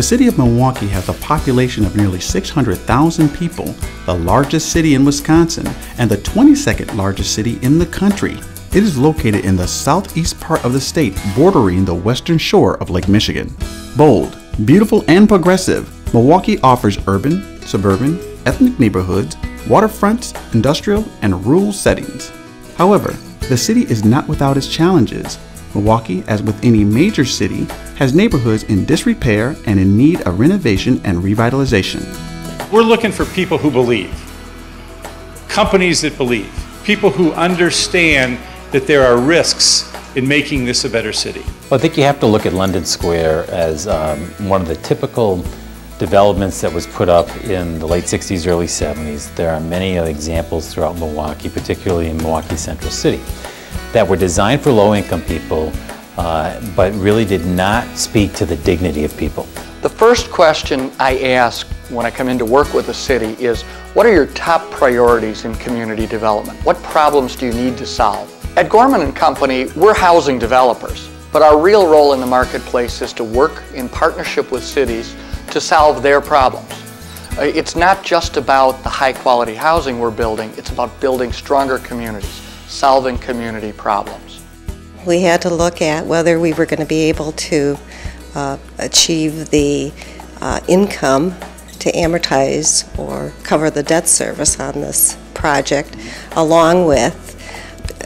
The city of Milwaukee has a population of nearly 600,000 people, the largest city in Wisconsin, and the 22nd largest city in the country. It is located in the southeast part of the state, bordering the western shore of Lake Michigan. Bold, beautiful, and progressive, Milwaukee offers urban, suburban, ethnic neighborhoods, waterfronts, industrial, and rural settings. However, the city is not without its challenges. Milwaukee, as with any major city, has neighborhoods in disrepair and in need of renovation and revitalization. We're looking for people who believe, companies that believe, people who understand that there are risks in making this a better city. Well, I think you have to look at London Square as one of the typical developments that was put up in the late 60s, early 70s. There are many examples throughout Milwaukee, particularly in Milwaukee Central City, that were designed for low-income people, but really did not speak to the dignity of people. The first question I ask when I come in to work with the city is, what are your top priorities in community development? What problems do you need to solve? At Gorman and Company, we're housing developers, but our real role in the marketplace is to work in partnership with cities to solve their problems. It's not just about the high-quality housing we're building, it's about building stronger communities, solving community problems. We had to look at whether we were going to be able to achieve the income to amortize or cover the debt service on this project, along with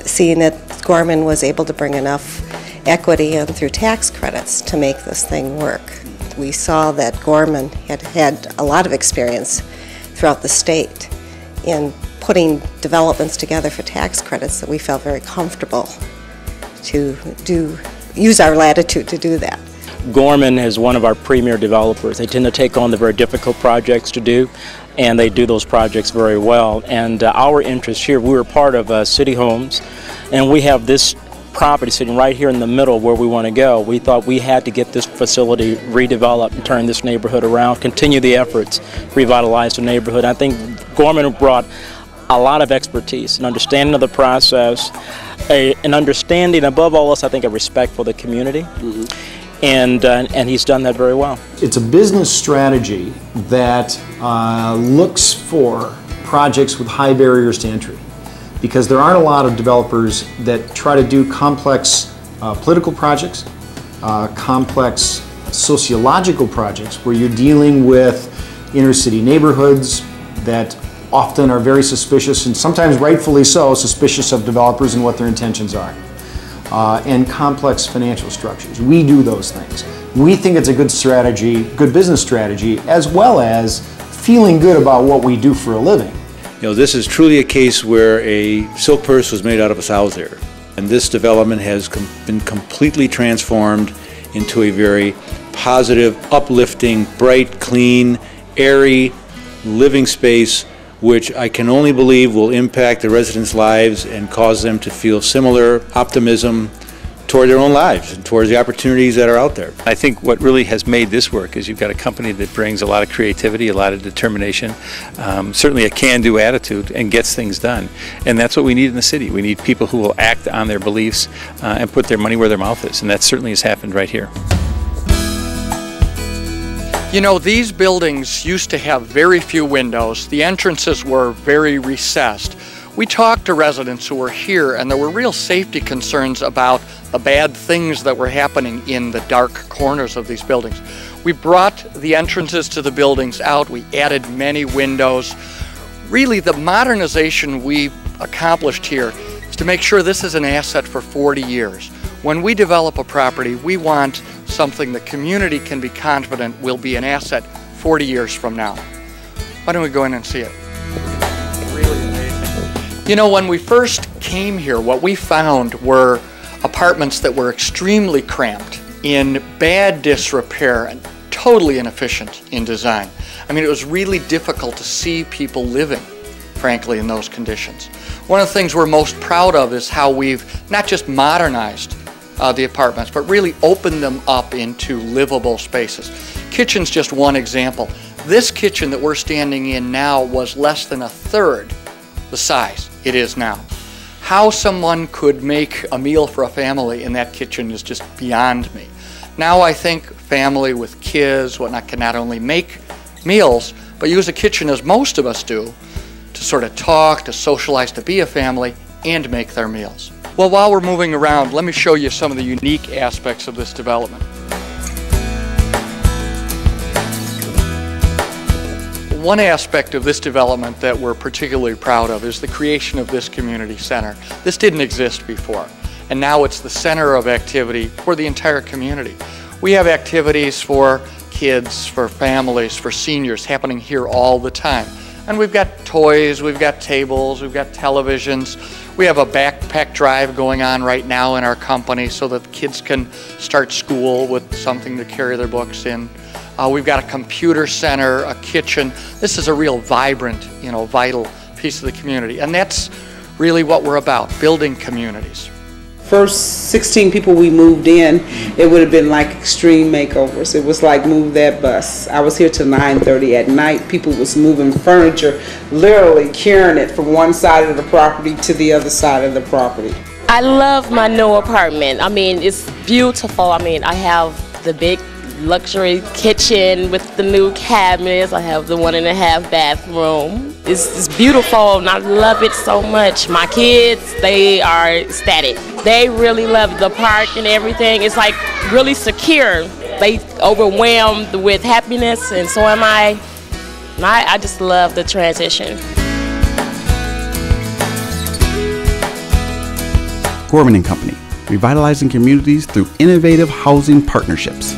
seeing that Gorman was able to bring enough equity in through tax credits to make this thing work. We saw that Gorman had had a lot of experience throughout the state in putting developments together for tax credits, that we felt very comfortable to use our latitude to do that. Gorman is one of our premier developers. They tend to take on the very difficult projects to do, and they do those projects very well. And our interest here, we were part of City Homes, and we have this property sitting right here in the middle where we want to go. We thought we had to get this facility redeveloped and turn this neighborhood around, continue the efforts, revitalize the neighborhood. I think Gorman brought a lot of expertise, an understanding of the process, an understanding, above all else, I think, a respect for the community. Mm-hmm. And he's done that very well. It's a business strategy that looks for projects with high barriers to entry, because there aren't a lot of developers that try to do complex political projects, complex sociological projects where you're dealing with inner city neighborhoods that often are very suspicious, and sometimes rightfully so, suspicious of developers and what their intentions are, and complex financial structures. We do those things. We think it's a good strategy, good business strategy, as well as feeling good about what we do for a living. You know, this is truly a case where a silk purse was made out of a sow's ear. And this development has been completely transformed into a very positive, uplifting, bright, clean, airy living space, which I can only believe will impact the residents' lives and cause them to feel similar optimism toward their own lives and towards the opportunities that are out there. I think what really has made this work is you've got a company that brings a lot of creativity, a lot of determination, certainly a can-do attitude, and gets things done. And that's what we need in the city. We need people who will act on their beliefs and put their money where their mouth is, and that certainly has happened right here. You know, these buildings used to have very few windows. The entrances were very recessed. We talked to residents who were here, and there were real safety concerns about the bad things that were happening in the dark corners of these buildings. We brought the entrances to the buildings out. We added many windows. Really, the modernization we accomplished here is to make sure this is an asset for 40 years. When we develop a property, we want something the community can be confident will be an asset 40 years from now. Why don't we go in and see it? Really amazing. You know, when we first came here, what we found were apartments that were extremely cramped, in bad disrepair, and totally inefficient in design. I mean, it was really difficult to see people living, frankly, in those conditions. One of the things we're most proud of is how we've not just modernized the apartments, but really opened them up into livable spaces. Kitchen's just one example. This kitchen that we're standing in now was less than a third the size it is now. How someone could make a meal for a family in that kitchen is just beyond me. Now I think family with kids, whatnot, can not only make meals, but use a kitchen as most of us do to sort of talk, to socialize, to be a family, and make their meals. Well, while we're moving around, let me show you some of the unique aspects of this development. One aspect of this development that we're particularly proud of is the creation of this community center. This didn't exist before, and now it's the center of activity for the entire community. We have activities for kids, for families, for seniors happening here all the time. And we've got toys, we've got tables, we've got televisions. We have a backpack drive going on right now in our company so that the kids can start school with something to carry their books in. We've got a computer center, a kitchen. This is a real vibrant, vital piece of the community. And that's really what we're about, building communities. First 16 people we moved in, it would have been like extreme makeovers. It was like move that bus. I was here till 9:30 at night. People was moving furniture, literally carrying it from one side of the property to the other side of the property. I love my new apartment. I mean, it's beautiful. I mean, I have the big luxury kitchen with the new cabinets. I have the 1.5 bathroom. It's beautiful and I love it so much. My kids, they are ecstatic. They really love the park and everything. It's like really secure. They overwhelmed with happiness, and so am I. I just love the transition. Gorman and Company, revitalizing communities through innovative housing partnerships.